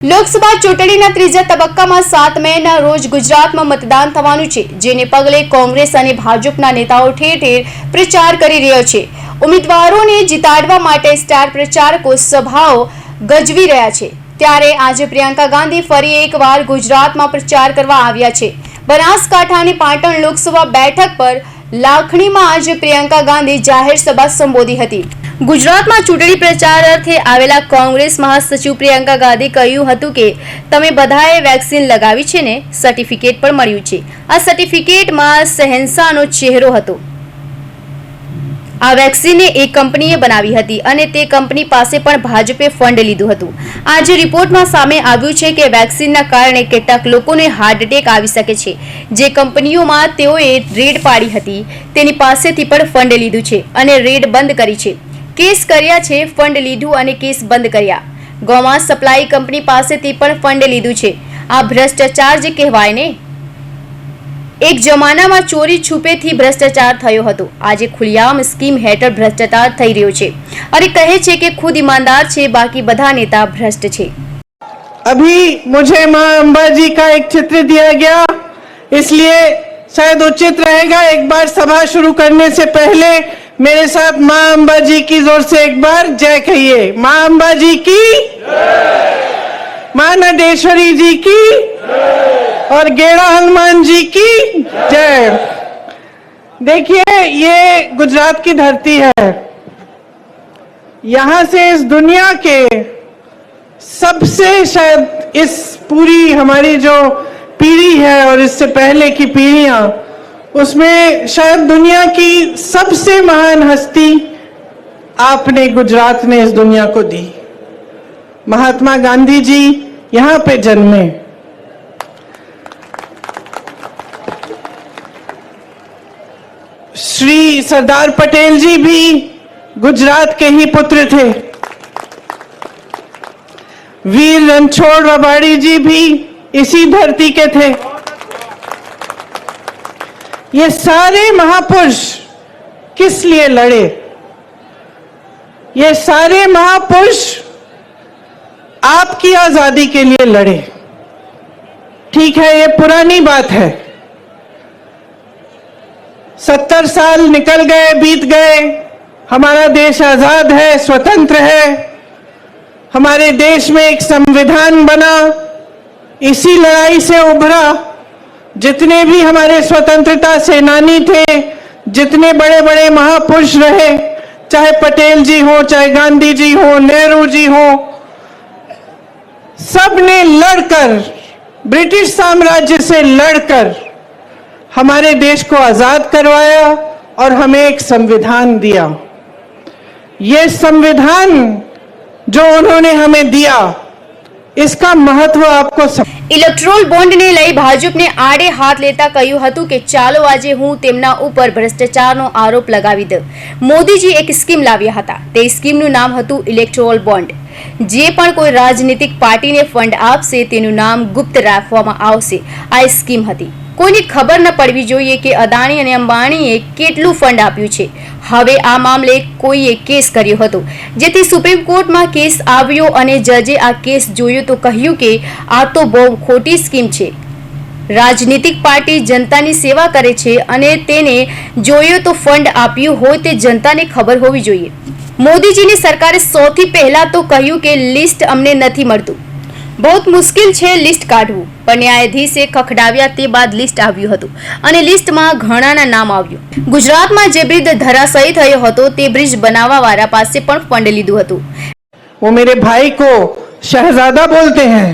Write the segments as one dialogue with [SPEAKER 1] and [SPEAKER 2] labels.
[SPEAKER 1] લોકસભા ચૂંટણીના ત્રીજા તબક્કામાં 7 મેના રોજ ગુજરાતમાં મતદાન થવાનું છે, જેને પગલે કોંગ્રેસ અને ભાજપના નેતાઓ ઠેર ઠેર પ્રચાર કરી રહ્યા છે। ઉમેદવારોને જીતાડવા માટે સ્ટાર પ્રચારકો સભાઓ ગજવી રહ્યા છે। ત્યારે આજે પ્રિયંકા ગાંધી ફરી એકવાર ગુજરાતમાં પ્રચાર કરવા આવ્યા છે। બનાસકાંઠાની પાટણ લોકસભા બેઠક પર લાખણીમાં આજે પ્રિયંકા ગાંધી જાહેર સભા સંબોધી હતી। ગુજરાતમાં ચૂંટણી પ્રચાર અર્થે આવેલા કોંગ્રેસ મહાસચિવ પ્રિયંકા ગાંધી કહ્યું હતું કે તમે બધાએ વેક્સિન લગાવી છે ને, સર્ટિફિકેટ પણ મળ્યું છે। આ સર્ટિફિકેટમાં શહેનશાહનો ચહેરો હતો। આ વેક્સિનને એક કંપનીએ બનાવી હતી અને તે કંપની પાસે પણ ભાજપે ફંડ લીધું હતું। આજે રિપોર્ટમાં સામે આવ્યું છે કે વેક્સિનના કારણે કેટલાક લોકોને હાર્ટ એટેક આવી શકે છે। જે કંપનીઓમાં તેઓએ રેડ પાડી હતી તેની પાસેથી પણ ફંડ લીધું છે અને રેડ બંધ કરી છે। કેસ કર્યા છે, ફંડ લીધું અને કેસ બંધ કર્યા। ગોમાંસ સપ્લાય કંપની પાસેથી પણ ફંડ લીધું છે। આ ભ્રષ્ટાચાર જે કહેવાય ને। એક જમાનામાં ચોરી છુપેથી ભ્રષ્ટાચાર થયો હતો, આજે ખુલ્લામ સ્કીમ હેઠળ ભ્રષ્ટાચાર થઈ રહ્યો છે અને કહે છે કે ખુદ ईमानदार છે, बाकी બધા નેતા ભ્રષ્ટ છે।
[SPEAKER 2] अभी मुझे मां अंबा जी का एक चित्र दिया गया, इसलिए शायद उचित रहेगा एक बार सभा शुरू करने से पहले मेरे साथ मां अंबा जी की जोर से एक बार जय कहिए। मां अंबा जी की जय, मां नडेश्वरी जी की जय और गेड़ा हनुमान जी की जय। देखिए, ये गुजरात की धरती है। यहां से इस दुनिया के सबसे शायद इस पूरी हमारी जो पीढ़ी है और इससे पहले की पीढ़ियां, उसमें शायद दुनिया की सबसे महान हस्ती आपने गुजरात ने इस दुनिया को दी। महात्मा गांधी जी यहां पे जन्मे। श्री सरदार पटेल जी भी गुजरात के ही पुत्र थे। वीर रणछोड़ रबाड़ी जी भी इसी धरती के थे। ये सारे महापुरुष किस लिए लड़े? ये सारे महापुरुष आपकी आजादी के लिए लड़े। ठीक है, ये पुरानी बात है। 70 साल निकल गए, बीत गए, हमारा देश आजाद है, स्वतंत्र है। हमारे देश में एक संविधान बना, इसी लड़ाई से उभरा। जितने भी हमारे स्वतंत्रता सेनानी थे, जितने बड़े बड़े महापुरुष रहे, चाहे पटेल जी हो, चाहे गांधी जी हो, नेहरू जी हो, सब ने लड़कर, ब्रिटिश साम्राज्य से लड़कर हमारे देश को आजाद करवाया और हमें एक संविधान दिया। ये संविधान जो उन्होंने हमें दिया, इसका महत्व आपको
[SPEAKER 1] ઇલેક્ટ્રોલ બોન્ડને લઈ ભાજપને આડે હાથ લેતા કહ્યું હતું કે ચાલો આજે હું તેમના ઉપર ભ્રષ્ટાચારનો આરોપ લગાવી દઉં। મોદીજી એક સ્કીમ લાવ્યા હતા, તે સ્કીમનું નામ હતું ઇલેક્ટ્રોલ બોન્ડ। જે પણ કોઈ રાજનીતિક પાર્ટીને ફંડ આપશે તેનું નામ ગુપ્ત રાખવામાં આવશે। આ સ્કીમ હતી, કોઈને ખબર ન પડવી જોઈએ કે અદાણી અને અંબાણીએ કેટલું ફંડ આપ્યું છે। હવે આ મામલે કોઈએ કેસ કર્યો હતો, જેથી સુપ્રીમ કોર્ટમાં કેસ આવ્યો અને જજે આ કેસ જોયો તો કહ્યું કે આ તો બહુ ખોટી સ્કીમ છે। રાજનીતિક પાર્ટી જનતાની સેવા કરે છે અને તેને જોયો તો ફંડ આપ્યું હોય તે જનતાને ખબર હોવી જોઈએ। મોદીજીની સરકારે સૌથી પહેલા તો કહ્યું કે લિસ્ટ અમને નથી મળતું, बहुत मुश्किल है लिस्ट काढવું, પણ ન્યાયાધીશે ખખડાવ્યા તે બાદ લિસ્ટ આવ્યું હતું અને લિસ્ટમાં ઘણાના નામ આવ્યું। ગુજરાતમાં જે બ્રિજ ધરાશાયી થયો હતો તે બ્રિજ બનાવવાવાળા પાસે પણ ફંડ લીધું હતું।
[SPEAKER 2] वो मेरे भाई को शहजादा बोलते हैं।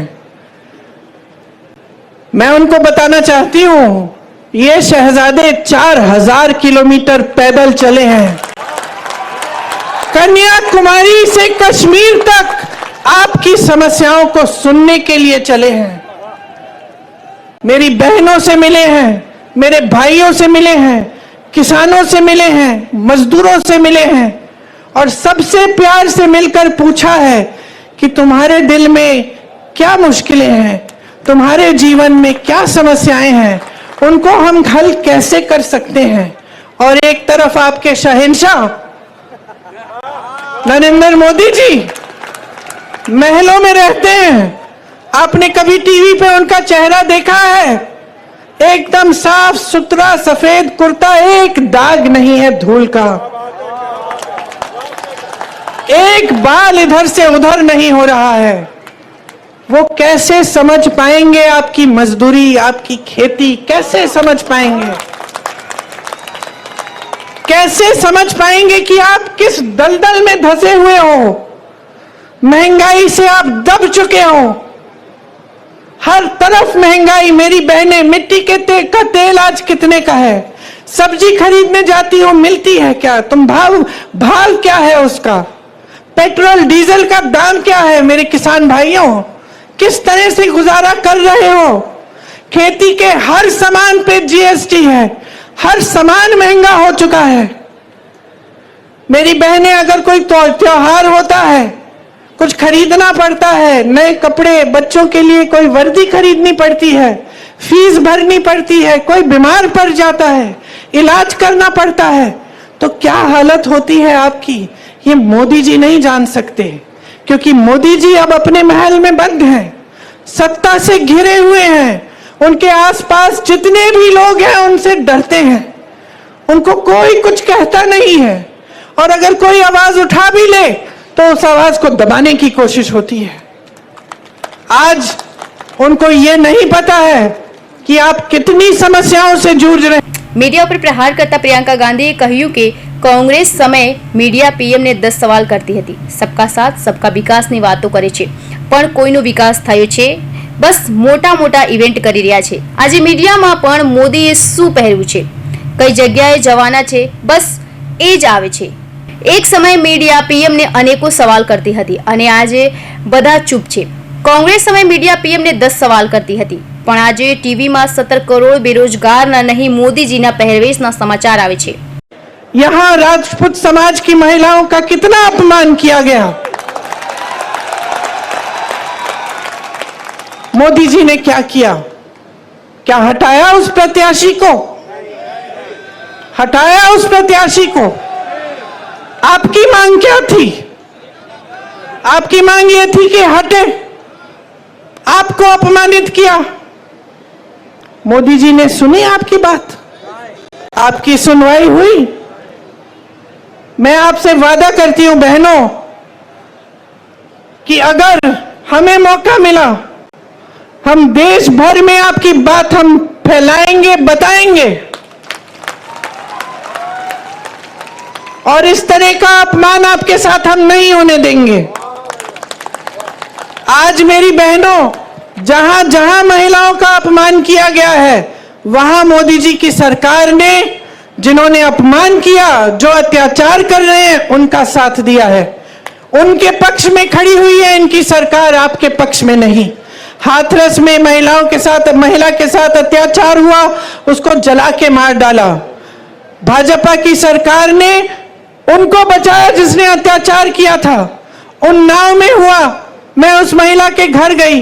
[SPEAKER 2] मैं उनको बताना चाहती हूं, ये शहजादे 4000 किलोमीटर पैदल चले हैं। कन्याकुमारी से कश्मीर तक आपकी समस्याओं को सुनने के लिए चले हैं। मेरी बहनों से मिले हैं, मेरे भाइयों से मिले हैं, किसानों से मिले हैं, मजदूरों से मिले हैं और सबसे प्यार से मिलकर पूछा है कि तुम्हारे दिल में क्या मुश्किलें हैं, तुम्हारे जीवन में क्या समस्याएं हैं, उनको हम हल कैसे कर सकते हैं। और एक तरफ आपके शहंशाह नरेंद्र मोदी जी महलों में रहते हैं आपने कभी टीवी पे उनका चेहरा देखा है? एकदम साफ सुथरा सफेद कुर्ता, एक दाग नहीं है धूल का, एक बाल इधर से उधर नहीं हो रहा है। वो कैसे समझ पाएंगे आपकी मजदूरी, आपकी खेती? कैसे समझ पाएंगे? कैसे समझ पाएंगे कि आप किस दलदल में धंसे हुए हो? महंगाई से आप दब चुके हो, हर तरफ महंगाई। मेरी बहनें, मिट्टी के का तेल आज कितने का है? सब्जी खरीदने जाती हो, मिलती है क्या? तुम भाव क्या है उसका? पेट्रोल डीजल का दाम क्या है? मेरे किसान भाइयों, किस तरह से गुजारा कर रहे हो? खेती के हर सामान पे जीएसटी है, हर सामान महंगा हो चुका है। मेरी बहनें, अगर कोई त्योहार होता है, कुछ खरीदना पड़ता है, नए कपड़े, बच्चों के लिए कोई वर्दी खरीदनी पड़ती है, फीस भरनी पड़ती है, कोई बीमार पड़ जाता है, इलाज करना पड़ता है, तो क्या हालत होती है आपकी? ये मोदी जी नहीं जान सकते, क्योंकि मोदी जी अब अपने महल में बंद हैं, सत्ता से घिरे हुए हैं। उनके आसपास जितने भी लोग हैं उनसे डरते हैं, उनको कोई कुछ कहता नहीं है, और अगर कोई आवाज उठा भी ले तो उस आवाज को दबाने की कोशिश होती है। आज उनको ये नहीं पता है कि आप कितनी समस्याओं से जूझ रहे हैं।
[SPEAKER 1] મીડિયા ઉપર પ્રહાર કરતા પ્રિયંકા ગાંધીએ કહ્યું કે કોંગ્રેસ સમયે મીડિયા પીએમને 10 સવાલ કરતી હતી, સબકા સાથ સબકા વિકાસની વાતો કરે છે, પણ કોઈનો વિકાસ થયો છે? બસ મોટા મોટા ઇવેન્ટ કરી રહ્યા છે। આજે મીડિયામાં પણ મોદીએ શું પહેર્યું છે, કઈ જગ્યાએ જવાના છે, બસ એ જ આવે છે। એક સમયે મીડિયા પીએમને અનેકો સવાલ કરતી હતી અને આજે બધા ચૂપ છે। કોંગ્રેસ સમયે મીડિયા પીએમને 10 સવાલ કરતી હતી, પણ આજે ટીવીમાં 17 કરોડ બેરોજગારના નહીં મોદીજીના પહેરવેશના સમાચાર આવે છે।
[SPEAKER 2] यहाँ राजपूत समाज की महिलाओं का कितना अपमान किया गया। मोदी जी ने क्या किया? क्या हटाया उस प्रत्याशी को? हटाया उस प्रत्याशी को? आपकी मांग क्या थी? आपकी मांग ये थी कि हटे, आपको अपमानित किया। मोदी जी ने सुनी आपकी बात? आपकी सुनवाई हुई? मैं आपसे वादा करती हूं बहनों कि अगर हमें मौका मिला, हम देश भर में आपकी बात हम फैलाएंगे, बताएंगे, और इस तरह का अपमान आपके साथ हम नहीं होने देंगे। आज मेरी बहनों, जहां जहां महिलाओं का अपमान किया गया है, वहां मोदी जी की सरकार ने जिन्होंने अपमान किया, जो अत्याचार कर रहे हैं, उनका साथ दिया है, उनके पक्ष में खड़ी हुई है इनकी सरकार, आपके पक्ष में नहीं। हाथरस में महिला के साथ अत्याचार हुआ, उसको जला के मार डाला। भाजपा की सरकार ने उनको बचाया जिसने अत्याचार किया था। उन्नाव में हुआ, मैं उस महिला के घर गई,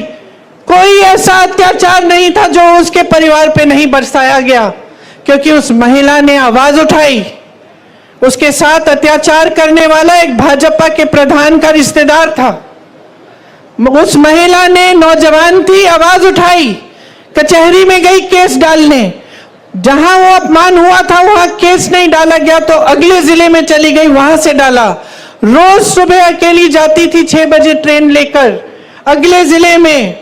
[SPEAKER 2] कोई ऐसा अत्याचार नहीं था जो उसके परिवार पे नहीं बरसाया गया, क्योंकि उस महिला ने आवाज उठाई। उसके साथ अत्याचार करने वाला एक भाजपा के प्रधान का रिश्तेदार था। उस महिला ने, नौजवान थी, आवाज उठाई, कचहरी में गई केस डालने। जहां वो अपमान हुआ था वहां केस नहीं डाला गया तो अगले जिले में चली गई, वहां से डाला। रोज सुबह अकेली जाती थी 6 बजे ट्रेन लेकर अगले जिले में,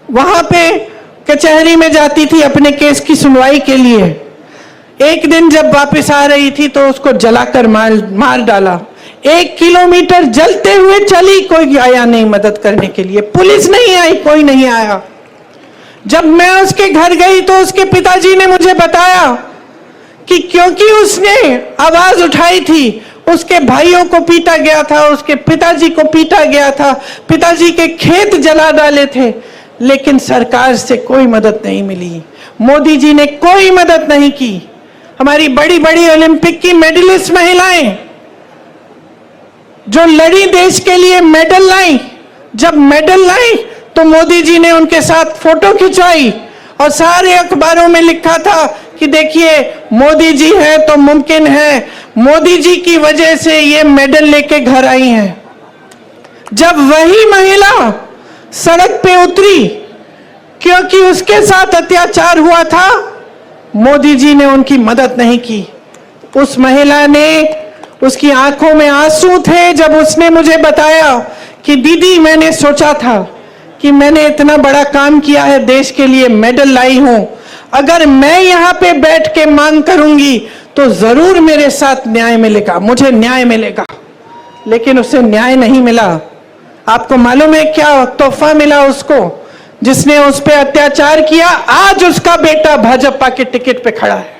[SPEAKER 2] वहां पे कचहरी में जाती थी अपने केस की सुनवाई के लिए। एक दिन जब वापस आ रही थी तो उसको जलाकर मार डाला। 1 किलोमीटर जलते हुए चली, कोई आया नहीं मदद करने के लिए, पुलिस नहीं आई, कोई नहीं आया। जब मैं उसके घर गई तो उसके पिताजी ने मुझे बताया कि क्योंकि उसने आवाज उठाई थी, उसके भाइयों को पीटा गया था, उसके पिताजी को पीटा गया था, पिताजी के खेत जला डाले थे, लेकिन सरकार से कोई मदद नहीं मिली। मोदी जी ने कोई मदद नहीं की। हमारी बड़ी बड़ी ओलंपिक की मेडलिस्ट महिलाएं जो लड़ी देश के लिए मेडल लाई, जब मेडल लाई तो मोदी जी ने उनके साथ फोटो खिंचवाई और सारे अखबारों में लिखा था कि देखिए मोदी जी है तो मुमकिन है, मोदी जी की वजह से ये मेडल लेके घर आई हैं। जब वही महिला सड़क पे उतरी क्योंकि उसके साथ अत्याचार हुआ था, मोदी जी ने उनकी मदद नहीं की। उस महिला ने, उसकी आंखों में आंसू थे जब उसने मुझे बताया कि दीदी, मैंने सोचा था कि मैंने इतना बड़ा काम किया है, देश के लिए मेडल लाई हूं, अगर मैं यहां पे बैठ के मांग करूंगी तो जरूर मेरे साथ न्याय मिलेगा, मुझे न्याय मिलेगा। लेकिन उसे न्याय नहीं मिला। आपको मालूम है क्या तोहफा मिला उसको, जिसने उस पर अत्याचार किया? आज उसका बेटा भाजपा के टिकट पे खड़ा है।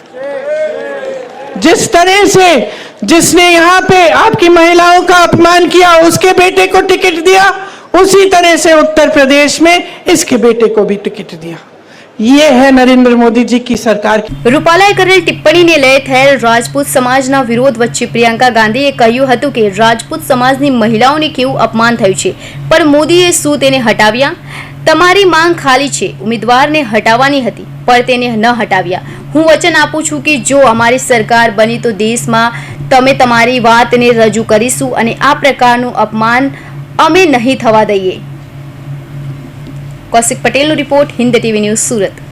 [SPEAKER 2] जिस तरह से जिसने यहां पे आपकी महिलाओं का अपमान किया, उसके बेटे को टिकट दिया, उसी तरह से उत्तर प्रदेश में इसके बेटे को भी टिकट दिया। ये है नरेंद्र मोदी जी की सरकार की।
[SPEAKER 1] રૂપાલાએ કરેલ ટિપ્પણીને લઈ થયેલ રાજપૂત સમાજના વિરોધ વચ્ચે પ્રિયંકા ગાંધીએ કહ્યું હતું કે રાજપૂત સમાજની મહિલાઓને કેવું અપમાન થયું છે, પણ મોદીએ શું તેને હટાવ્યા? તમારી માંગ ખાલી છે, ઉમેદવારને હટાવવાની હતી, પણ તેને ન હટાવ્યા। હું વચન આપું છું કે જો અમારી સરકાર બની તો દેશમાં તમે તમારી વાતને રજૂ કરીશું અને આ પ્રકારનું અપમાન અમે નહીં થવા દઈએ। કૌશિક પટેલનો report, Hind TV news, Surat.